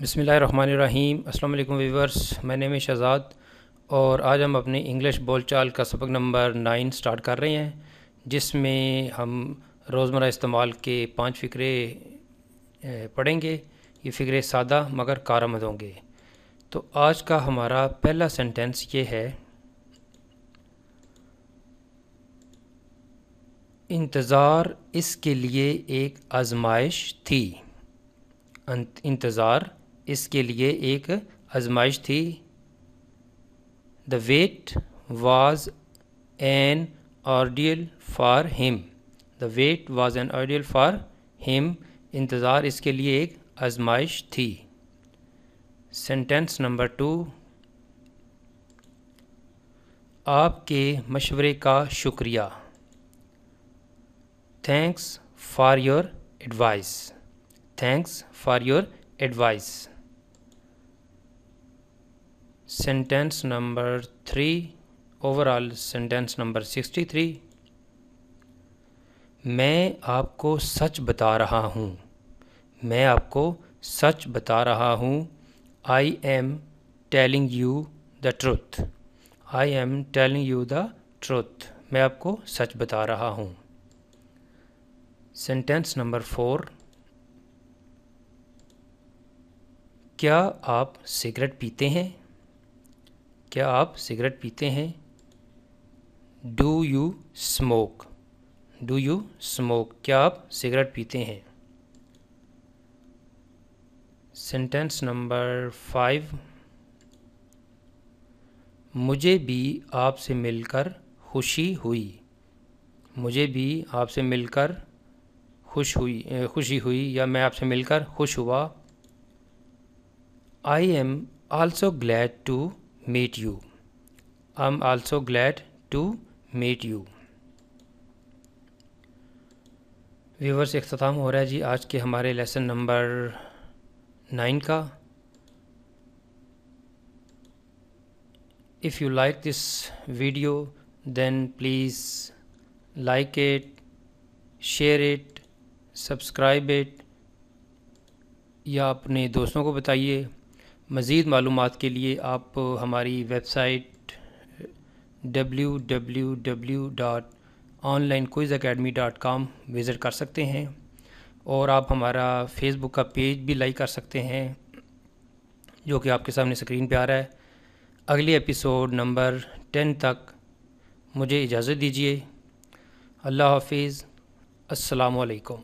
बिस्मिल्लाहिर्रहमानिर्रहीम। अस्सलाम वालेकुम viewers, my name is Shahzad और आज हम अपने इंग्लिश बोलचाल का सबक नंबर 9 स्टार्ट कर रहे हैं, जिसमें हम रोज़मर्रा इस्तेमाल के 5 फ़िक्रे पढ़ेंगे। ये फ़िक्रे सादा मगर कारआमद होंगे। तो आज का हमारा पहला सेंटेंस ये है, इंतज़ार इसके लिए एक आजमाइश थी। इंतज़ार इसके लिए एक आजमाइश थी। The wait was an ordeal for him. The wait was an ordeal for him. इंतज़ार इसके लिए एक आजमाइश थी। सेंटेंस नंबर 2, आपके मशवरे का शुक्रिया। Thanks for your advice. Thanks for your advice. Sentence number 3, overall sentence number 63, मैं आपको सच बता रहा हूँ। मैं आपको सच बता रहा हूँ। I am telling you the truth. I am telling you the truth. मैं आपको सच बता रहा हूँ। सेंटेंस नंबर 4, क्या आप सिगरेट पीते हैं? क्या आप सिगरेट पीते हैं? Do you smoke. Do you smoke. क्या आप सिगरेट पीते हैं? सेंटेंस नंबर 5, मुझे भी आपसे मिलकर खुशी हुई। मुझे भी आपसे मिलकर खुशी हुई या मैं आपसे मिलकर खुश हुआ। I am also glad to meet you. I am also glad to meet you. Viewers, इख्तिताम हो रहा है जी आज के हमारे लेसन नंबर 9 का। If you like this video then please like it, share it, subscribe it या अपने दोस्तों को बताइए। मज़ीद मालूमात के लिए आप हमारी वेबसाइट www.onlinequizacademy.com विज़िट कर सकते हैं और आप हमारा फेसबुक का पेज भी लाइक कर सकते हैं, जो कि आपके सामने स्क्रीन पे आ रहा है। अगले एपिसोड नंबर 10 तक मुझे इजाज़त दीजिए। अल्लाह हाफिज़। अस्सलामु अलैकुम।